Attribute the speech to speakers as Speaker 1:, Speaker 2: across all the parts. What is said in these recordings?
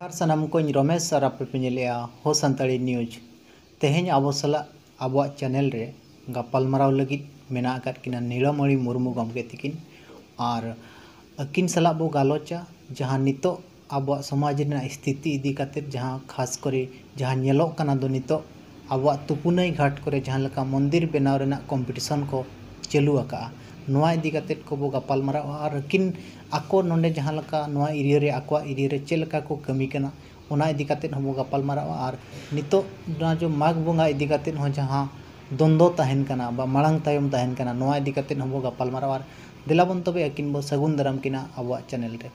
Speaker 1: ᱥᱟᱱᱟᱢ ᱠᱚᱧ ᱨᱚᱢᱮᱥ ᱟᱨ ᱟᱯᱮ ᱯᱮ ᱧᱮᱞᱮᱜᱼᱟ ᱦᱚ ᱥᱟᱱᱛᱟᱲᱤ ᱱᱤᱭᱩᱡᱽ। ᱛᱮᱦᱮᱧ ᱟᱵᱚ ᱥᱟᱞᱟᱜ ᱟᱵᱚᱣᱟᱜ ᱪᱮᱱᱮᱞ ᱨᱮ ᱜᱟᱯᱟᱞᱢᱟᱨᱟᱣ ᱞᱟᱹᱜᱤᱫ ᱢᱮᱱᱟᱜ ᱟᱠᱟᱫ ᱠᱤᱱᱟ ᱱᱤᱞᱚᱢᱚᱬᱤ ᱢᱩᱨᱢᱩ ᱜᱚᱢᱠᱮ ᱛᱟᱹᱠᱤᱱ ᱟᱨ ᱟᱹᱠᱤᱱ ᱥᱟᱞᱟᱜ ᱵᱚ ᱜᱟᱞᱚᱪᱟ ᱡᱟᱦᱟᱸ ᱱᱤᱛᱚᱜ ᱟᱵᱚᱣᱟᱜ ᱥᱚᱢᱟᱡᱽ ᱨᱮᱱᱟᱜ ᱥथिᱛᱤ ᱤᱫᱤ ᱠᱟᱛᱮᱫ ᱡᱟᱦᱟᱸ ᱠᱷᱟᱥ ᱠᱚᱨᱮ ᱡᱟᱦᱟᱸ ᱧᱮᱞᱚᱜ ᱠᱟᱱᱟ ᱫᱚ ᱱᱤᱛᱚᱜ ᱟᱵᱚᱣᱟᱜ ᱛᱩᱯᱩᱱᱟᱹᱭ ᱜᱷᱟᱴ ᱠᱚᱨᱮ ᱡᱟᱦᱟᱸ ᱞᱮᱠᱟ ᱢᱚᱱᱫᱤᱨ ᱵᱮᱱᱟᱣ ᱨᱮᱱᱟᱜ ᱠᱚᱢᱯᱤᱴᱤᱥᱚᱱ ᱠᱚ ᱪᱟᱹᱞᱩ ᱟᱠᱟᱜᱼᱟ। ᱱᱚᱣᱟ ᱤᱫᱤ ᱠᱟᱛᱮᱫ ᱠᱚ ᱵᱚ ᱜᱟᱯᱟᱞᱢᱟᱨᱟᱣᱟ ᱟᱨ ᱟᱹᱠᱤᱱ ᱟᱠᱚ ᱱᱚᱰᱮ ᱡᱟᱦᱟᱸ ᱞᱮᱠᱟ ᱱᱚᱣᱟ ᱮᱨᱤᱭᱟ ᱨᱮ ᱟᱠᱚᱣᱟᱜ ᱮᱨᱤᱭᱟ ᱨᱮ ᱪᱮᱫ ᱞᱮᱠᱟ ᱠᱚ ᱠᱟᱹᱢᱤ ᱠᱟᱱᱟ ᱚᱱᱟ ᱤᱫᱤ ᱠᱟᱛᱮᱫ ᱦᱚᱸ ᱵᱚ ᱜᱟᱯᱟᱞᱢᱟᱨᱟᱣᱟ ᱟᱨ ᱱᱤᱛᱚᱜ ᱱᱚᱣᱟ ᱡᱚ ᱢᱟᱜᱽ ᱵᱚᱸᱜᱟ ᱤᱫᱤ ᱠᱟᱛᱮᱫ ᱦᱚᱸ ᱡᱟᱦᱟᱸ ᱫᱚᱱᱫᱚ ᱛᱟᱦᱮᱱ ᱠᱟᱱᱟ ᱵᱟ ᱢᱟᱲᱟᱝ ᱛᱟᱭᱚᱢ ᱛᱟᱦᱮᱱ ᱠᱟᱱᱟ ᱱᱚᱣᱟ ᱤᱫᱤ ᱠᱟᱛᱮᱫ ᱦᱚᱸ ᱵᱚ ᱜᱟᱯᱟᱞᱢᱟᱨᱟᱣᱟ ᱟᱨ ᱫᱮᱞᱟᱵᱚᱱ ᱛᱚᱵᱮ ᱟᱹᱠᱤᱱ ᱵᱚ ᱥᱟᱹᱜᱩᱱ ᱫᱟᱨᱟᱢ ᱠᱤᱱᱟ ᱟᱵᱚᱣᱟᱜ ᱪᱮᱱᱮᱞ ᱨᱮ।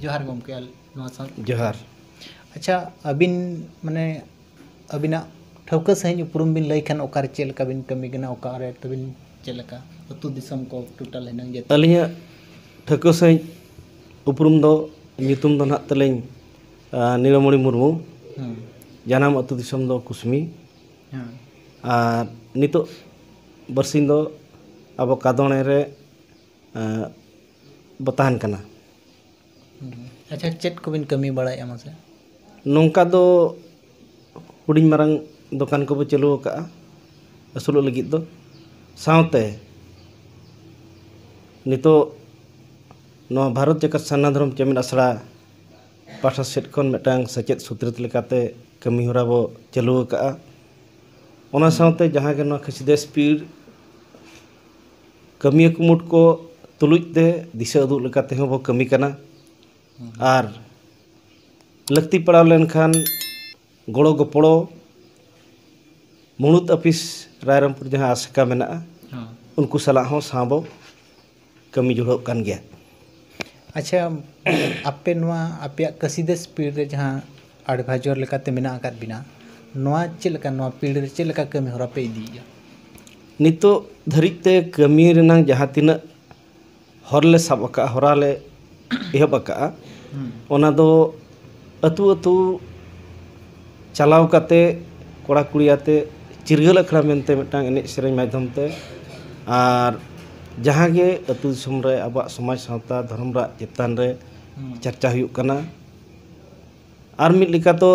Speaker 1: ᱡᱚᱦᱟᱨ ᱜᱚᱢᱠᱮ ᱱᱚᱣᱟ ᱥᱟᱶ
Speaker 2: ᱡᱚᱦᱟᱨ।
Speaker 1: ᱟᱪᱪᱷᱟ ᱟᱹᱵᱤᱱ ᱢᱟᱱᱮ ᱟᱹᱵᱤᱱᱟᱜ ᱴᱷᱟᱹᱣᱠᱟᱹ ᱥᱟᱺᱦᱤᱡ ᱩᱯᱨᱩᱢ ᱵᱤᱱ ᱞᱟᱹᱭ ᱠᱷᱟᱱ ᱚᱠᱟᱨᱮ ᱪᱮᱫ ᱞᱮᱠᱟ ᱵᱤᱱ ᱠᱟᱹᱢᱤ ᱠᱟᱱᱟ ᱚᱠᱟᱨᱮ ᱛᱟᱹᱵᱤᱱ ᱪᱮᱫ ᱞᱮᱠᱟ ᱟᱹᱛᱩ ᱫᱤᱥᱚᱢ ᱠᱚ ᱴᱳᱴᱟᱞ ᱦᱮᱱᱟᱝ ᱡᱮᱛᱮ
Speaker 2: ᱟᱹᱞᱤᱧᱟᱜ ᱴᱷᱟᱹᱣᱠᱟᱹ ᱥᱟᱺᱦᱤᱡ ᱩᱯᱨᱩᱢ ᱫᱚ ᱧᱩᱛᱩᱢ ᱫᱚ ᱱᱟᱦᱟᱜ ᱛᱟᱹᱞᱤᱧ ᱱᱤᱞᱚᱢᱚᱬᱤ ᱢᱩᱨᱢᱩ। ᱡᱟᱱᱟᱢ ᱟᱹᱛᱩ ᱫᱤᱥᱚᱢ ᱫᱚ ᱠᱩᱥᱢᱤ। ᱟᱨ ᱱᱤᱛᱚᱜ ᱵᱟᱨᱥᱤᱧ ᱫᱚ ᱟᱵᱚ ᱠᱟᱫᱚᱬᱮ ᱨᱮ ᱵᱚ ᱛᱟᱦᱮᱱ ᱠᱟᱱᱟ।
Speaker 1: ᱟᱪᱪᱷᱟ ᱪᱮᱫ ᱠᱚᱵᱤᱱ ᱠᱟᱹᱢᱤ ᱵᱟᱲᱟᱭᱮᱫᱼᱟ ᱢᱟᱥᱮ?
Speaker 2: ᱱᱚᱝᱠᱟ ᱫᱚ ᱦᱩᱰᱤᱧ ᱢᱟᱨᱟᱝ ᱫᱚᱠᱟᱱ ᱠᱚᱵᱚ ᱪᱟᱹᱞᱩ ᱟᱠᱟᱜᱼᱟ ᱟᱹᱥᱩᱞᱚᱜ ᱞᱟᱹᱜᱤᱫ ᱫᱚ ᱥᱟᱶᱛᱮ ᱱᱤᱛᱚᱜ ᱱᱚᱣᱟ ᱵᱷᱟᱨᱚᱛ ᱡᱟᱠᱟᱛ ᱥᱟᱨᱱᱟ ᱫᱷᱚᱨᱚᱢ ᱪᱮᱢᱮᱫ ᱟᱥᱲᱟ ᱯᱟᱦᱴᱟ ᱥᱮᱫ ᱠᱷᱚᱱ ᱢᱤᱫᱴᱟᱝ ᱥᱮᱪᱮᱫ ᱥᱩᱛᱨᱮᱫ ᱞᱮᱠᱟᱛᱮ ᱠᱟᱹᱢᱤ ᱦᱚᱨᱟ ᱵᱚ ᱪᱟᱹᱞᱩ ᱟᱠᱟᱜᱼᱟ। ᱚᱱᱟ ᱥᱟᱶᱛᱮ ᱡᱟᱦᱟᱸ ᱜᱮ ᱱᱚᱣᱟ ᱠᱷᱟᱹᱥᱤᱫᱮᱥ ᱯᱤᱲ ᱠᱟᱹᱢᱤᱭᱟᱹ ᱠᱩᱢᱩᱴ ᱠᱚ ᱛᱩᱞᱩᱡ ᱛᱮ ᱫᱤᱥᱟᱹ ᱩᱫᱩᱜ ᱞᱮᱠᱟ ᱛᱮᱦᱚᱸ ᱵᱚ ᱠᱟᱹᱢᱤ ᱠᱟᱱᱟ। ᱟᱨ ᱞᱟᱹᱠᱛᱤ ᱯᱟᱲᱟᱣ ᱞᱮᱱᱠᱷᱟᱱ ᱜᱚᱲᱚ ᱜᱚᱯᱚᱲᱚ ᱢᱩᱬᱩᱫ ᱟᱹᱯᱤᱥ ᱨᱟᱭᱨᱚᱝᱯᱩᱨ ᱡᱟᱦᱟᱸ ᱟᱥᱮᱠᱟ ᱢᱮᱱᱟᱜᱼᱟ ᱩᱱᱠᱩ ᱥᱟᱞᱟᱜ ᱦᱚᱸ ᱥᱟᱶ ᱵᱚ ᱠᱟᱹᱢᱤ ᱡᱩᱲᱟᱹᱜ ᱠᱟᱱ ᱜᱮᱭᱟ।
Speaker 1: ᱟᱪᱪᱷᱟ ᱟᱯᱮ ᱱᱚᱣᱟ ᱟᱯᱮᱭᱟᱜ ᱠᱟᱹᱥᱤᱫᱮᱥ ᱯᱤᱲ ᱨᱮ ᱡᱟᱦᱟᱸ ᱮᱰᱵᱷᱟᱭᱡᱟᱨ ᱞᱮᱠᱟᱛᱮ ᱢᱮᱱᱟᱜ ᱟᱠᱟᱫ ᱵᱤᱱᱟ ᱱᱚᱣᱟ ᱪᱮᱫ ᱞᱮᱠᱟ ᱱᱚᱣᱟ ᱯᱤᱲ ᱨᱮ ᱪᱮᱫ ᱞᱮᱠᱟ ᱠᱟᱹᱢᱤ ᱦᱚᱨᱟ ᱯᱮ ᱤᱫᱤᱭᱮᱜᱼᱟ?
Speaker 2: ᱱᱤᱛᱚᱜ ᱫᱷᱟᱹᱨᱤᱡ ᱛᱮ ᱠᱟᱹᱢᱤ ᱨᱮᱱᱟᱝ ᱡᱟᱦᱟᱸ ᱛᱤᱱᱟᱹᱜ ᱦᱚᱨ ᱞᱮ ᱥᱟᱵ ᱟᱠᱟᱜᱼᱟ ᱦᱚᱨᱟ ᱞᱮ ᱮᱦᱚᱵ ᱟᱠᱟᱜᱼᱟ ᱚᱱᱟ ᱫᱚ ᱟᱹᱛᱩ ᱟᱹᱛᱩ ᱪᱟᱞᱟᱣ ᱠᱟᱛᱮ ᱠᱚᱲᱟ ᱠᱩᱲᱤ ᱟᱛᱮ ᱪᱤᱨᱜᱟᱹᱞ ᱟᱠᱷᱲᱟ ᱢᱮᱱᱛᱮ ᱢᱤᱫᱴᱟᱝ ᱮᱱᱮᱡ ᱥᱮᱨᱮᱧ ᱢᱟᱫᱽᱫᱷᱚᱢ ᱛᱮ ᱟᱨ ᱡᱟᱦᱟᱸ ᱜᱮ ᱟᱹᱛᱩ ᱫᱤᱥᱚᱢ ᱨᱮ ᱟᱵᱚᱣᱟᱜ ᱥᱚᱢᱟᱡᱽ ᱥᱟᱶᱛᱟ ᱫᱷᱚᱨᱚᱢ ᱨᱮᱭᱟᱜ ᱪᱮᱛᱟᱱ ᱨᱮ ᱪᱟᱨᱪᱟ ᱦᱩᱭᱩᱜ ᱠᱟᱱᱟ। ᱟᱨ ᱢᱤᱫ ᱞᱮᱠᱟ ᱫᱚ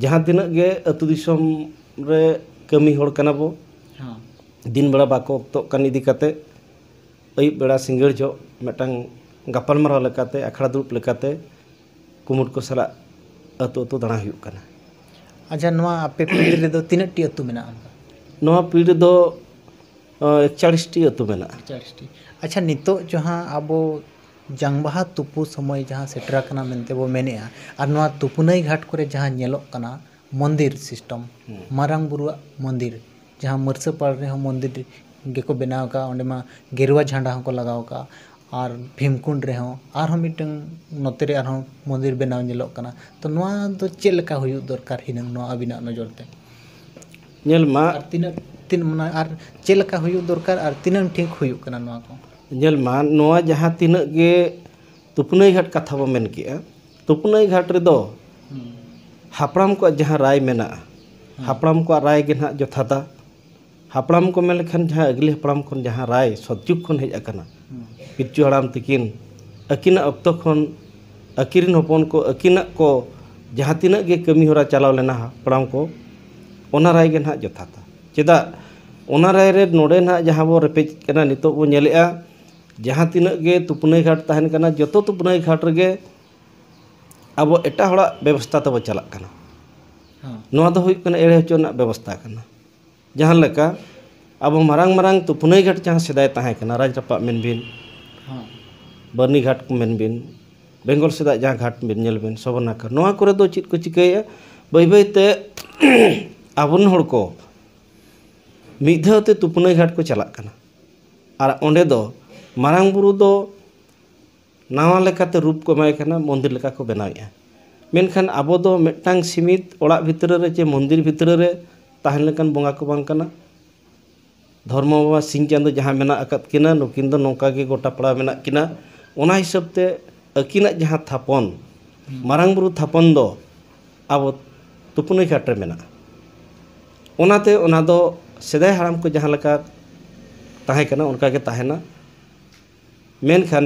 Speaker 2: ᱡᱟᱦᱟᱸ ᱛᱤᱱᱟᱹᱜ ᱜᱮ ᱟᱹᱛᱩ ᱫᱤᱥᱚᱢ ᱨᱮ ᱠᱟᱹᱢᱤ ᱦᱚᱲ ᱠᱟᱱᱟ ᱵᱚ ᱫᱤᱱ ᱵᱮᱲᱟ ᱵᱟᱠᱚ ᱚᱠᱛᱚᱜ ᱠᱟᱱ ᱤᱫᱤ ᱠᱟᱛᱮ ᱟᱹᱭᱩᱵ ᱵᱮᱲᱟ ᱥᱤᱸᱜᱟᱹᱲ ᱡᱚᱜ ᱢᱤᱫᱴᱟᱝ ᱜᱟᱯᱟᱞᱢᱟᱨᱟᱣ ᱞᱮᱠᱟᱛᱮ ᱟᱠᱷᱲᱟ ᱫᱩᱲᱩᱵ ᱞᱮᱠᱟᱛᱮ ᱠᱩᱢᱩᱴ ko ᱥᱟᱞᱟᱜ ᱟᱹᱛᱩ ᱟᱹᱛᱩ ᱫᱟᱬᱟ ᱦᱩᱭᱩᱜ ᱠᱟᱱᱟ।
Speaker 1: ᱟᱪᱪᱷᱟ ᱱᱚᱣᱟ ᱟᱯᱮ ᱯᱤᱲ ᱨᱮᱫᱚ ᱛᱤᱱᱟᱹᱜ ᱴᱤ ᱟᱹᱛᱩ ᱢᱮᱱᱟᱜᱼᱟ?
Speaker 2: ᱱᱚᱣᱟ ᱯᱤᱲ ᱨᱮᱫᱚ 41ᱴᱤ ᱟᱹᱛᱩ ᱢᱮᱱᱟᱜᱼᱟ।
Speaker 1: 41ᱴᱤ। ᱟᱪᱪᱷᱟ ᱱᱤᱛᱚᱜ ᱡᱟᱦᱟᱸ ᱟᱵᱚ ᱡᱟᱝ ᱵᱟᱦᱟ ᱛᱩᱯᱩ ᱥᱚᱢᱚᱭ ᱡᱟᱦᱟᱸ ᱥᱮᱴᱮᱨ ᱟᱠᱟᱱᱟ ᱢᱮᱱᱛᱮ ᱵᱚ ᱢᱮᱱᱮᱜᱼᱟ ᱟᱨ ᱱᱚᱣᱟ ᱛᱩᱯᱩᱱᱟᱹᱭ ᱜᱷᱟᱴ ᱠᱚᱨᱮ ᱡᱟᱦᱟᱸ ᱧᱮᱞᱚᱜ ᱠᱟᱱᱟ ᱢᱚᱱᱫᱤᱨ ᱥᱤᱥᱴᱚᱢ ᱢᱟᱨᱟᱝ ᱵᱩᱨᱩᱣᱟᱜ ᱢᱚᱱᱫᱤᱨ ᱡᱟᱦᱟᱸ ᱢᱟᱹᱨᱥᱟᱹᱯᱟᱲ ᱨᱮᱦᱚᱸ ᱢᱚᱱᱫᱤᱨ ᱜᱮᱠᱚ ᱵᱮᱱᱟᱣ ᱟᱠᱟᱜᱼᱟ ᱚᱸᱰᱮ ᱢᱟ ᱜᱮᱨᱩᱣᱟ ᱡᱷᱟᱸᱰᱟ ᱦᱚᱸᱠᱚ ᱞᱟᱜᱟᱣ ᱟᱠᱟᱜᱼᱟ ᱟᱨ ᱵᱷᱤᱢᱠᱩᱸᱰ ᱨᱮᱦᱚᱸ ᱟᱨᱦᱚᱸ ᱢᱤᱫᱴᱟᱝ ᱱᱚᱛᱮ ᱨᱮ ᱟᱨᱦᱚᱸ ᱢᱚᱱᱫᱤᱨ ᱵᱮᱱᱟᱣ ᱧᱮᱞᱚᱜ ᱠᱟᱱᱟ ᱛᱚ ᱱᱚᱣᱟ ᱫᱚ ᱪᱮᱫ ᱞᱮᱠᱟ ᱦᱩᱭᱩᱜ ᱫᱚᱨᱠᱟর ᱦᱤᱱᱟᱹᱝ ᱱᱚᱣᱟ ᱟᱹᱵᱤᱱᱟᱜ ᱱᱚᱡᱚᱨ ᱛᱮ?
Speaker 2: ᱧᱮᱞ ᱢᱟ
Speaker 1: ᱟᱨ ᱛᱤᱱᱟᱹᱜ ᱟᱨ ᱪᱮᱫ ᱞᱮᱠᱟ ᱦᱩᱭᱩᱜ ᱫᱚᱨᱠᱟর ᱟᱨ ᱛᱤᱱᱟᱹᱜ ᱴᱷᱤᱠ ᱦᱩᱭᱩᱜ ᱠᱟᱱᱟ ᱱᱚᱣᱟ ᱠᱚ?
Speaker 2: ᱧᱮᱞ ᱢᱟ ᱱᱚᱣᱟ ᱡᱟᱦᱟᱸ ᱛᱤᱱᱟᱹᱜ ᱜᱮ ᱛᱩᱯᱩᱱᱟᱹᱭ ᱜᱷᱟᱴ ᱠᱟᱛᱷᱟ ᱵᱚ ᱢᱮᱱ ᱠᱮᱜᱼᱟ ᱛᱩᱯᱩᱱᱟᱹᱭ ᱜᱷᱟᱴ ᱨᱮᱫᱚ ᱦᱟᱯᱲᱟᱢ ᱠᱚᱣᱟᱜ ᱡᱟᱦᱟᱸ ᱨᱟᱭ ᱢᱮᱱᱟᱜᱼᱟ ᱦᱟᱯᱲᱟᱢ ᱠᱚᱣᱟᱜ ᱨᱟᱭ ᱜᱮ ᱱᱟᱦᱟᱜ ᱡᱚᱛᱷᱟᱛᱟ। ᱦᱟᱯᱲᱟᱢ ᱠᱚ ᱢᱮᱱ ᱞᱮᱠᱷᱟᱱ ᱡᱟᱦᱟᱸ ᱟᱹᱜᱤᱞ ᱦᱟᱯᱲᱟᱢ ᱠᱷᱚᱱ ᱡᱟᱦᱟᱸ ᱨᱟᱭ ᱥᱚᱛᱡᱩᱜᱽ ᱠᱷᱚᱱ ᱦᱮᱡ ᱟᱠᱟᱱᱟ ᱯᱤᱞᱪᱩ ᱦᱟᱲᱟᱢ ᱛᱟᱹᱠᱤᱱ ᱟᱹᱠᱤᱱᱟᱜ ᱚᱠᱛᱚ ᱠᱷᱚᱱ ᱟᱹᱠᱤᱱ ᱨᱮᱱ ᱦᱚᱯᱚᱱ ᱠᱚ ᱟᱹᱠᱤᱱᱟᱜ ᱠᱚ ᱡᱟᱦᱟᱸ ᱛᱤᱱᱟᱹᱜ ᱜᱮ ᱠᱟᱹᱢᱤ ᱦᱚᱨᱟ ᱪᱟᱞᱟᱣ ᱞᱮᱱᱟ ᱦᱟᱯᱲᱟᱢ ᱠᱚ ᱚᱱᱟ ᱨᱟᱭ ᱜᱮ ᱱᱟᱦᱟᱜ ᱡᱚᱛᱷᱟᱛᱟ। ᱪᱮᱫᱟᱜ ᱚᱱᱟ ᱨᱟᱭ ᱨᱮ ᱱᱚᱰᱮ ᱱᱟᱦᱟᱜ ᱡᱟᱦᱟᱸ ᱵᱚ ᱨᱮᱯᱮᱡ ᱠᱟᱱᱟ ᱱᱤᱛᱚᱜ ᱵᱚ ᱧᱮᱞᱮᱜᱼᱟ ᱡᱟᱦᱟᱸ ᱛᱤᱱᱟᱹᱜ ᱜᱮ ᱛᱩᱯᱩᱱᱟᱹᱭ ᱜᱷᱟᱴ ᱛᱟᱦᱮᱱ ᱠᱟᱱᱟ ᱡᱚᱛᱚ ᱛᱩᱯᱩᱱᱟᱹᱭ ᱜᱷᱟᱴ ᱨᱮᱜᱮ ᱟᱵᱚ ᱮᱴᱟᱜ ᱦᱚᱲᱟᱜ ᱵᱮᱵᱚᱥᱛᱷᱟ ᱛᱮᱵᱚ ᱪᱟᱞᱟᱜ ᱠᱟᱱᱟ। ᱱᱚᱣᱟ ᱫᱚ ᱦᱩᱭᱩᱜ ᱠᱟᱱᱟ ᱮᱲᱮ ᱦᱚᱪᱚ ᱨᱮᱱᱟᱜ ᱵᱮᱵᱚᱥᱛᱷᱟ ᱠᱟᱱᱟ। ᱡᱟᱦᱟᱸ ᱞᱮᱠᱟ ᱟᱵᱚ ᱢᱟᱨᱟᱝ ᱢᱟᱨᱟᱝ ᱛᱩᱯᱩᱱᱟᱹᱭ ᱜᱷᱟᱴ ᱡᱟᱦᱟᱸ ᱥᱮᱫᱟᱭ ᱛᱟᱦᱮᱸ ᱠᱟᱱᱟ ᱨᱟᱡᱽ ᱨᱟᱯᱟᱜ ᱢᱮᱱ ᱵᱤᱱ ᱵᱟᱹᱨᱱᱤ ᱜᱷᱟᱴ ko ᱢᱮᱱ ᱵᱤᱱ ᱵᱮᱝᱜᱚᱞ ᱥᱮᱫᱟᱜ ᱡᱟᱦᱟᱸ ᱜᱷᱟᱴ ᱵᱤᱱ ᱧᱮᱞ ᱵᱤᱱ ᱥᱚᱵᱚᱨᱱᱟᱠᱷᱟ ᱱᱚᱣᱟ ᱠᱚᱨᱮ ᱫᱚ ᱪᱮᱫ ᱠᱚ ᱪᱤᱠᱟᱹᱭᱮᱜᱼᱟ ᱵᱟᱹᱭ ᱵᱟᱹᱭᱛᱮ ᱟᱵᱚᱨᱮᱱ ᱦᱚᱲ ᱠᱚ ᱢᱤᱫ ᱫᱷᱟᱣ ᱛᱮ ᱛᱩᱯᱩᱱᱟᱹᱭ ᱜᱷᱟᱴ ᱠᱚ ᱪᱟᱞᱟᱜ ᱠᱟᱱᱟ ᱟᱨ ᱚᱸᱰᱮ ᱫᱚ ᱢᱟᱨᱟᱝ ᱵᱩᱨᱩ ᱫᱚ ᱱᱟᱣᱟ ᱞᱮᱠᱟᱛᱮ ᱨᱩᱯ ko ᱮᱢᱟᱭ ᱠᱟᱱᱟ ᱢᱚᱱᱫᱤᱨ ᱞᱮᱠᱟ ᱠᱚ ᱵᱮᱱᱟᱣᱮᱜᱼᱟ ᱢᱮᱱᱠᱷᱟᱱ ᱟᱵᱚ ᱫᱚ ᱢᱤᱫᱴᱟᱝ ᱥᱤᱢᱤᱛ ᱚᱲᱟᱜ ᱵᱷᱤᱛᱨᱤ ᱨᱮ ᱪᱮ ᱢᱚᱱᱫᱤᱨ ᱵᱷᱤᱛᱨᱤ ᱨᱮ ᱛᱟᱦᱮᱸ ᱞᱮᱱᱠᱷᱟन ᱵᱚᱸᱜᱟ ᱠᱚ ᱵᱟᱝ ᱠᱟᱱᱟ ᱫᱷᱚᱨᱢᱚ ᱵᱟᱵᱟ ᱥᱤᱧ ᱪᱟᱸᱫᱳ ᱡᱟᱦᱟᱸ ᱢᱮᱱᱟᱜ ᱟᱠᱟᱫ ᱠᱤᱱᱟ ᱱᱩᱠᱤᱱ ᱫᱚ ᱱᱚᱝᱠᱟ ᱜᱮ ᱜᱚᱴᱟ ᱯᱟᱲᱟ ᱢᱮᱱᱟᱜ ᱠᱤᱱᱟ ᱚᱱᱟ ᱦᱤᱥᱟᱹᱵ ᱛᱮ ᱟᱹᱠᱤᱱᱟᱜ ᱡᱟᱦᱟᱸ ᱛᱷᱟᱯᱚᱱ ᱢᱟᱨᱟᱝ ᱵᱩᱨᱩ ᱛᱷᱟᱯᱚᱱ ᱫᱚ ᱟᱵᱚ ᱛᱩᱯᱩᱱᱟᱹᱭ ᱜᱷᱟᱴ ᱨᱮ ᱢᱮᱱᱟᱜᱼᱟ ᱚᱱᱟᱛᱮ ᱚᱱᱟ ᱫᱚ ᱥᱮᱫᱟᱭ ᱦᱟᱲᱟᱢ ᱠᱚ ᱡᱟᱦᱟᱸ ᱞᱮᱠᱟ ᱛᱟᱦᱮᱸ ᱠᱟᱱᱟ ᱚᱱᱠᱟ ᱜᱮ ᱛᱟᱦᱮᱱᱟ ᱢᱮᱱᱠᱷᱟन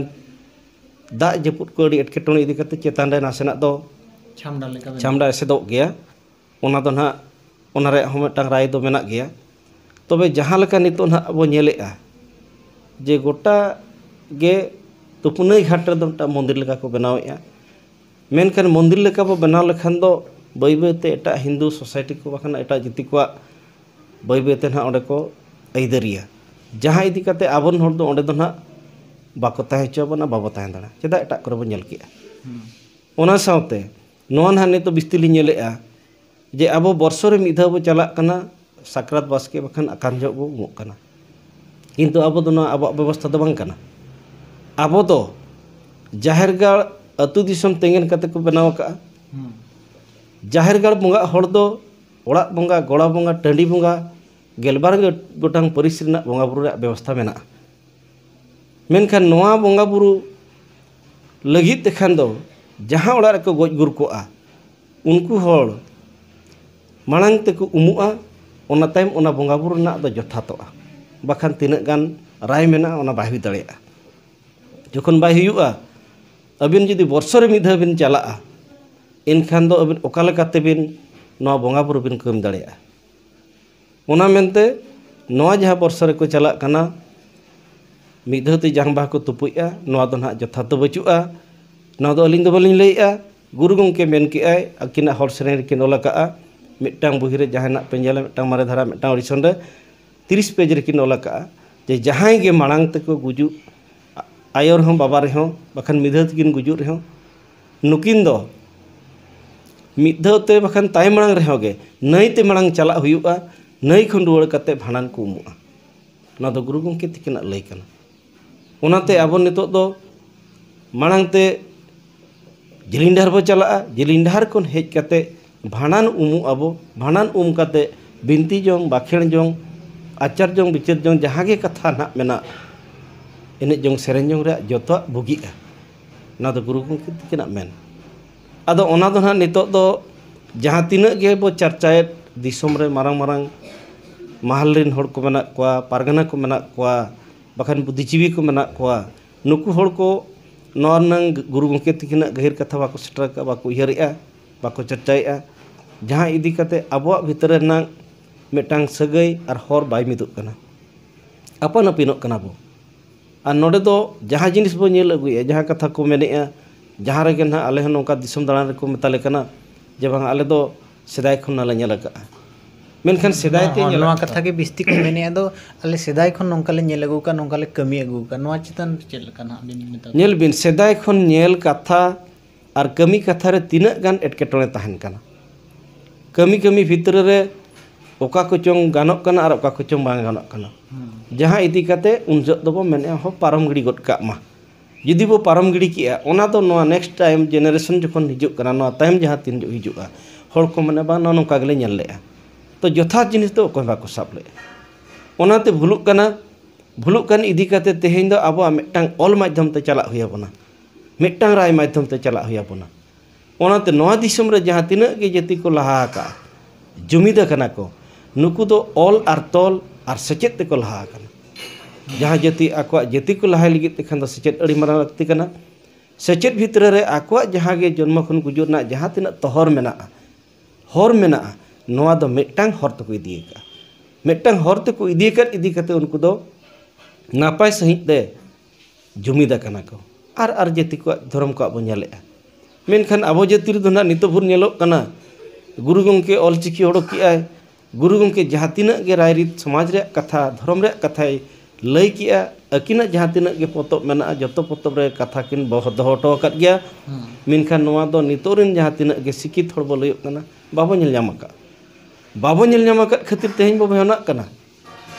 Speaker 2: ᱫᱟᱜ ᱡᱟᱹᱯᱩᱫ ko ᱟᱹᱰᱤ ᱮᱴᱠᱮᱴᱚᱬᱮ ᱤᱫᱤ ᱠᱟᱛᱮ ᱪᱮᱛᱟᱱ ᱨᱮ ᱱᱟᱥᱮᱱᱟᱜ ᱫᱚ छामडा एसेदोग गया ओना दो ना ओना रे हम मिदटांग राय दो मेनाक गया तबे जहां लेका नितो ना अब नेलेआ जे गोटा गे तुपनई घाट रे दो मिदटांग मंदिर लेका को बनावेआ मेनखान मंदिर लेका बो बनाव लेखान दो बाई बाईते एटा हिंदू सोसाइटी को बाखान एटा जाति को बाई बाईते ना ओंडे को आइदरिया जहां इदी काते आबन हर दो ओंडे दो ना बाको ताहे चोबना बाबो ताहे दाड़ा चेदा एटा करे बो नेल केआ ओना सावते नोआ ना नितो बिस्तिली नेलेआ जे आबो बर्षो रे मिद धाव बो चलाक कना साक्रात बास्के बाखान आकान जग बो उमुक कना किन्तु आबो दो ना आबो व्यवस्था दो बांग कना आबो दो जाहेर गाड़ अतु दिसम तेंगेन काते को बनाव का जाहेर गाड़ बंगा हर दो ओड़ा बंगा गोड़ा बंगा टंडी बंगा गेलबार गोटांग परिस रेना बंगा बुरु रे व्यवस्था मेना मेनखान नोआ बंगा बुरु लगित तेखान दो जहां ओड़ा रे को गोज गुर कोआ उनको हर मांग तेको उमुआ ओना ताइम ओना बंगा बुरु ना दो जथातोआ बाखान तिना गान राय मेना ओना बाय हुई दाड़ेया जखन बाय हुयुआ अबिन जुदी बर्षो रे मिद धाव बिन चलाआ इनखान दो अबिन ओका लेकाते बिन नोआ बंगा बुरु बिन काम दाड़ेया ओना मेनते नोआ जहां बर्षो रे को चलाक कना मिद धाव ते जांग बा को तुपुया नोआ दो ना जथात दो बचुआ नोआ दो अलिंग दो बालिंग लैया गुरु गंके मेन केआय अकिना हर सेरें रे किन ओला काआ मिदटांग बुही रे जहां ना पेंजेला मिदटांग मारे धारा मिदटांग ऑडिशन रे 30 पेज रे किन ओला काआ जे जहां गे मांग तेको गुजु आयर हों बाबा रे हों बाखान मिद धाव तेकिन गुजु रे हों नुकिन दो मिद धाव ते बाखान ताय मांग रे होगे नई ते मांग चला हुयुआ नई खन रुवाड़ काते भाणान को उमुआ ना दो गुरु गंके तिकिना लई कना ओनाते आबो नितो दो मांग ते जिलिंग डहर बो चला जिलिंग डहर कोन हेज काते भाणान उमु आबो भाणान काते बिनती जोंग बाखेण जोंग आचार जोंग बिचार जोंग जहां गे कथा ना मेना एने जोंग सेरें जोंग रे जतो बुगिआ ना दो गुरु गंके तिकिना मेन आदो ओना दो ना नितो दो जहां तिना गे बो चर्चाए दिसोम रे मारांग मारांग महल रिन हड़ को मेना कोआ पारगना को मेना कोआ बाखान बुद्धिजीवी को मेना कोआ नुकु हड़ को नोआ नंग गुरु गंके तिकिना गहिर कथा बाको सेटर का बाको उयहरेआ बाको चर्चाएआ जहां इदी काते आबो भितर ना मिदटांग सगै आर हर बाय मिदुग कना अपन अपिनोग कना बो आर नोडे दो जहां जिनिस बो नेल अगुया जहां कथा को मेनेआ जहां रे ना आले हन नोका दिसम दालान रे को मेताले कना जे बांग आले दो सेदाय खन नाले नेल का मेनखान सेदाय ते
Speaker 1: नोआ कथा के बिस्ती को मेनेआ दो आले सेदाय खन नोंका ले नेल अगु का नोंका ले कमी अगु का नोआ चितन चेल कना बिन मेता
Speaker 2: नेल बिन सेदाय खन नेल कथा आर कमी कथा रे तिना गान एटकेटोणे ताहन कना कमी कमी भितर रे ओका को चोंग गानोक कना आर ओका को चोंग बांग गानोक कना जहां इदी काते उन जत दो बो मेनेआ हो पारम गिड़ी गड का मा जुदी बो पारम गिड़ी किया ओना दो नोआ नेक्स्ट टाइम जेनरेशन जखन हिजुग कना नोआ टाइम जहां तीन जो हिजुगा हड़ को मने बा नोका गले नेल लेआ तो यथा जिनिस दो कोई बाको साब ले ओनाते भुलुक कान इदी काते तेहेन दो आबो मिदटांग ऑल माध्यम ते चला हुया बना मिदटांग राय माध्यम ते चला हुया बना ओनाते नोआ दिसम रे जहां तिना गे जति को लहा का जुमिदा कना को नुकु दो ऑल आर तोल आर सचेत ते को लहा कना जहां जति आको जति को लहा लगी ते खान दो सचेत अड़ी मारा लगती कना सचेत भितर रे आको जहां गे जन्म खन गुजुरना जहां तिना तोहर मेना हर मेना नोआ दो मिदटांग हर तको इदी का मिदटांग हर तको इदी काते उनको दो नापाय सहित दे जुमिदा कना को आर जाति को धर्म को अब नेलेआ मेनखान आबो जाति रे दो ना नितो भुर नेलोक कना गुरु गंके ऑलचिकी ओडोक किआय गुरु गंके जहां तिना गे रायरीत समाज रे कथा धर्म रे कथाय लई किआ अकिना जहां तिना गे पोतब मेना जतो पोतब रे कथा किन दोहो हटो अकाद गया मेनखान नोआ दो नितो रिन जहां तिना गे सिकित हड़ बो लयक कना बाबो नेल ᱧᱟᱢ बाबो नेल ᱧᱟᱢ खातिर तेहेन बो भयना कना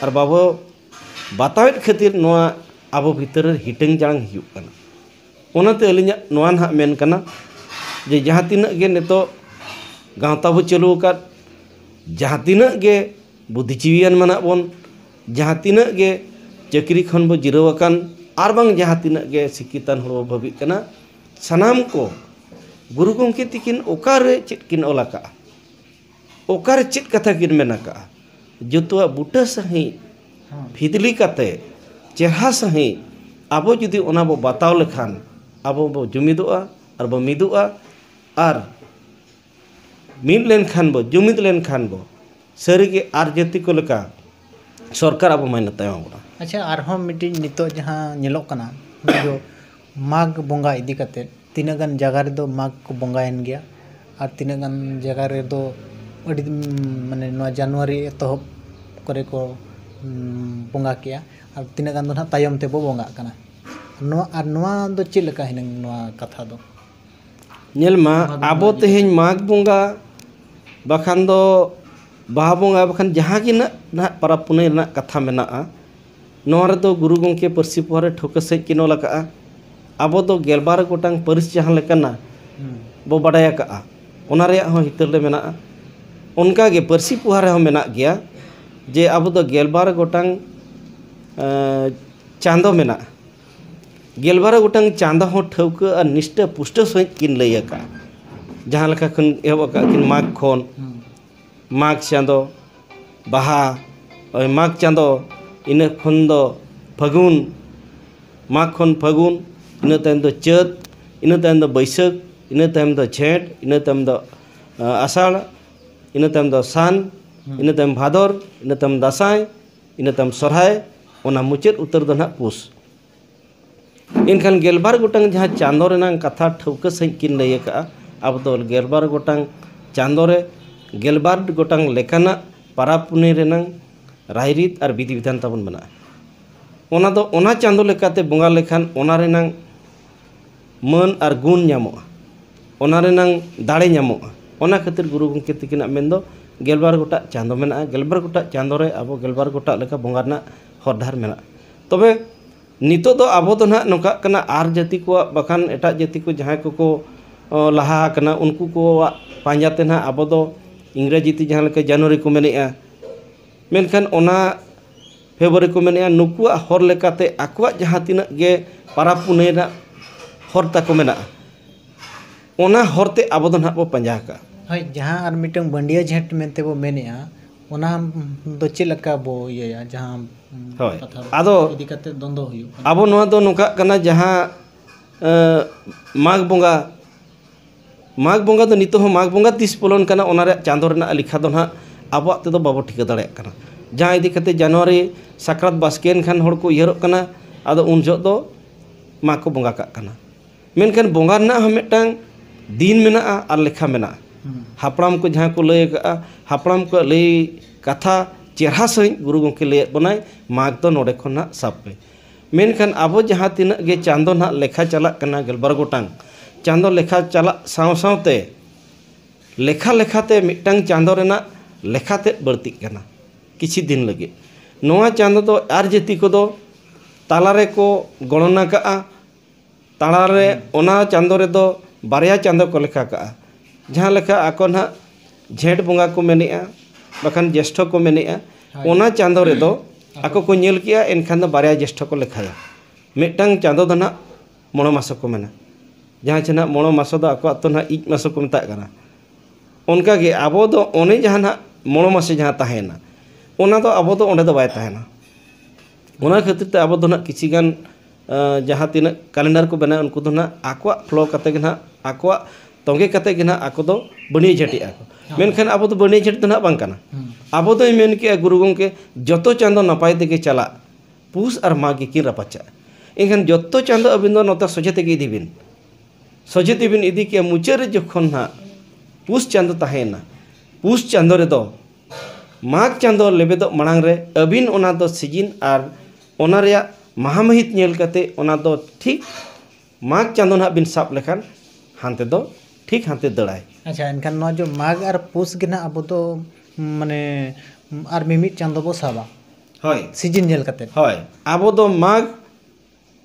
Speaker 2: आर बाबो बातावेट खातिर नोआ आबो भीतर हिटंग जांग हियुक कना ओनाते अलिया नोआ ना मेन कना जे जहां तिना गे नितो गावता बो चालू अकाद जहां तिना गे बुद्धिजीवियान मना बोन जहां तिना गे चाकरी खन बो जिराव अकान आर बांग जहां तिना गे सिकितान हड़ बो भाबी कना सनाम को गुरु गंके तिकिन ओकारे चेत किन ओला का ओकारे चेत कथा किन मेना का जतुआ बुटा सही फिदली काते चेहरा सही आबो जुदी ओना बो बताव लेखान आबो बो जुमिदोआ आर बो मिदुआ आर मीट लेन खान बो जुमित लेन खान बो सारी के आर जाति को लेका सरकार अब मायना तायम बड़ा
Speaker 1: अच्छा आरहों मिट्टी नितो जहाँ nyelok kana जो माघ बोंगा इदी कते तीना गान जगह रे दो माघ को बोंगा एन गया और तीना गान जगह रे दो अड़ी माने नवा जनवरी एतहब करे को बोंगा किया और तीना गान दो ना तायम ते बो बोंगा कना नवा दो चेक लेका हिनंग नवा कथा दो
Speaker 2: nyel ma abo tehin माघ बोंगा बखान दो बाहा बोंगा बखान जहाँ की ना para पुने ना कथा मेना नवा रे दो गुरु गंके परसी पोरे ठोक सej किनो लका abo दो गेलबार गोटांग परिस जहाँ लेकना बो बडाया का ओना रे हो हितर ले मेना उनका गे परसी पुहारे हो मेना गया जे abo दो गेलबार गोटांग चांदो मेना गेलबार गोटांग चांदा हो ठौक और निष्ठ पुष्ट सहित किन लैया का जहाँ लेका खन एहब का किन माघ खोन माघ चांदो बाहा माघ चांदो इन खन दो फगुन माघ खन फगुन इन तायम दो चैत इन तायम दो बैसाख इन तायम दो झेंट इन तायम दो आषाढ़ इन तायम दो सान इन तायम भादर इन तायम दासाय इन तायम सरहाय ओना मुचाद उतर दो ना पुस इनखान गेलबार गोटांग जहाँ चांदो रेनांग कथा ठौका सहित किन लैया का अब तो गेलबार गोटांग चांदो रे गेलबार गोटांग लेकाना पारा पुने रेनांग रायरीत और विधि विधान ताबन बना ओना दो ओना चांदो लेकाते बोंगा लेखान ओना रेनांग मन और गुण ᱧᱟᱢᱚᱜᱼᱟ ओना रेनांग दाड़े ᱧᱟᱢᱚᱜᱼᱟ ओना खातिर गुरु गंके तकिना मेनदो गेलबार गोटा चांदो मेना गेलबार गोटा चांदो रे अब गेलबार गोटा लेका बोंगा ना हर धार मेना तबे नितो दो आबो दो ना नोका कना आर जाति को बखान एटा जाति को जहां को लहा कना उनको को पांजाते ना आबो दो इंग्रेजी ती जहां लेका जनवरी को मेनेआ मेनखान ओना फेब्रुआरी को मेनेआ नुकुआ हर लेकाते आकुआ जहां तिना गे पारा पुने ना हर ताको मेना ओना हरते आबो दो ना बो पंजा का
Speaker 1: हाय जहाँ आर मिटंग बंडिया झेट मेनते बो मेनेआ ओना दो चेक लेका बो ये जहाँ
Speaker 2: होय आदो
Speaker 1: इदी कते दोंदो हुयु
Speaker 2: आबो नोआ दो नुका कना जहां माघ बोंगा दो नितो हो माघ बोंगा 30 पोलन कना ओना रे चांदो रेना लिखा दो ना आबो ते दो बाबो ठिका दाड़े कना जहां इदी कते जनवरी साक्रात बास्केन खान हड़ को इहरो कना आदो उन जो दो माघ को बोंगा का कना मेनखान बोंगा ना हम मिटांग दिन मेना और लेखा मेना हापड़ाम को जहां को लय का हापड़ाम को लय कथा चेहरा सहित गुरु गंके लय बनाय माघ तो नोडे खना सापे मेनखान आबो जहां तिना गे चांदो ना लेखा चला कना गेलबार गोटांग चांदो लेखा चला साव सावते लेखा लेखाते मिटांग चांदो रेना लेखाते बढ़ती कना किछि दिन लगे नोआ चांदो तो आर जाति को दो तालारे को गणना का तालारे ओना चांदो रे दो बारया चांदो को लेखा का जहां लेखा आको ना झेंट बोंगा को मेनेआ बखान ज्येष्ठ को मेनेआ ओना चांदो रे दो आको को नेल किया एनखान दो बारया ज्येष्ठ को लेखाया मिटांग चांदो दो ना मोनो मास को मेना जहां चना मोनो मास दो आको तो ना इज मास को मेता कना उनका गे आबो दो ओने जहां ना मोनो मास जहां ताहेना ओना दो आबो दो ओंडे दो बाय ताहेना ओना खातिर ते आबो दो ना किछि गान जहां तीना कैलेंडर को बना उनको दो ना आको फ्लो कते गे ना आको तोंगे कते गे ना आको दो बणी झेटी आको मेनखान आबो दो बणी झेट दो ना बांग कना आबो दो मेन के गुरु गंके जतो चांदो नपाय तेगे चला पूस और माघ किन रपाचा एनखान जतो चांदो अबिन दो नोता सोजे तेगे इदिबिन सोजे तिबिन इदी के मुचारे जखन ना पूस चांदो ताहेना पूस चांदो रे दो माघ चांदो लेबे दो मणांग रे अबिन ओना दो सीजन और ओना रेया महामहित नेल कते ओना दो ठीक माघ चांदो ना बिन साप लेखान हानते दो ठीक हानते दड़ाय
Speaker 1: अच्छा इनखान नवा जो माघ और पूस गे ना अब तो माने और मिमिट चांदो बो साबा
Speaker 2: होय
Speaker 1: सीजन नेल कते
Speaker 2: होय आबो दो माघ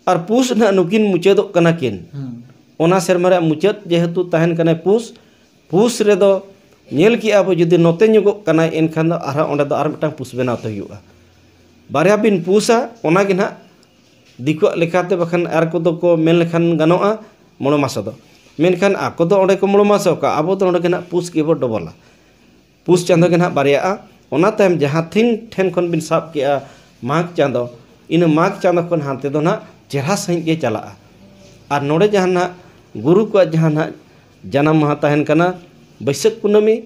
Speaker 2: और पूस ना नुकिन मुचादो कना किन ओना सेरमा रे मुचाद जेहेतु ताहेन कने पूस रे दो नेल की आबो जदि नोते नुगो कना एनखान दो आरा ओंडे दो आर मिटांग पूस बेनाव तो हुआ बारया बिन पूसा ओना गे ना दिको लेखाते बखान आर को दो को मेन लेखान गानोआ मोनो मास दो मेनखान आको दो ओंडे को मोनो मास का आबो दो ओंडे गे ना पूस के बो डबला पूस चांदो गे ना बारया ओना तायम जहां थिन ठेन खन बिन साब के माघ चांदो इन माघ चांदो खन हानते दो ना चेहरा सहित गे चला और नोडे जहां ना गुरु को जहां ना जन्म माह ताहेन कना बैसाख कुनामी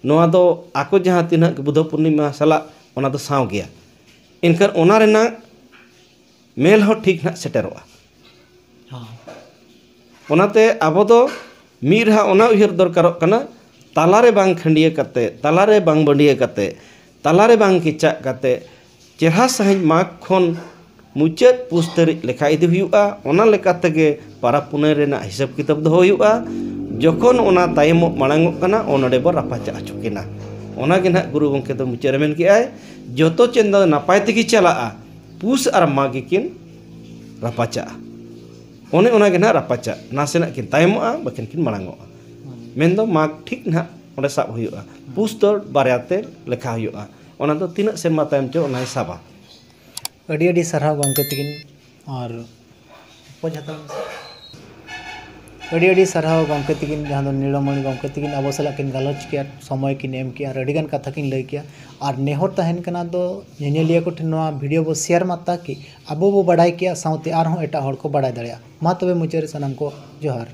Speaker 2: नोआ दो आको जहाँ तीना बुध पूर्णिमा साला ओना दो साव गया इनकर ओना रेना मेल हो ठीक ना सेटेरोआ ओनाते आबो दो मीरहा ओना उहिर दरकारों कना तालारे बांग खंडिये कते तालारे बांग बंडिये कते तालारे बांग किचा कते चेहरा सहित माग खन मुचाद पुस्तरी लेखा इदी हुआ ओना लेका तेगे पारा पुने रेना हिसाब किताब दो हुआ जखन ओना तायमो मांगो कना ओनडे बो रापाचा अचुकिना ओना गे ना गुरु गंके दो मुचाद मेन के आय जतो चेंदा नापाय तेगी चलाआ पुस आर मागी किन रापाचा ओने ओना गे ना रापाचा नासेना किन तायमोआ बाकिन किन मांगो मेन दो माग ठीक ना ओंडे साब हुआ पुस दो बारयाते लेखा हुआ ओना दो तीना सेरमा तायम चो ओना हिसाबा
Speaker 1: अड़ी अड़ी सरहाव गंके तकिन और अड़ी अड़ी सरहाव गंके तकिन जहाँ दो नीलमणि गंके तकिन अब सला किन गलोच के समय किन एम के और अड़ीगान कथा किन लई के और नेहर तहन कना दो नेनेलिया को ठेन नोआ वीडियो बो शेयर माता कि अब बो बाडाय के साउते आर हों एटा हड़ को बाडाय दाड़िया मा तबे मुचारे सनम को जोहार।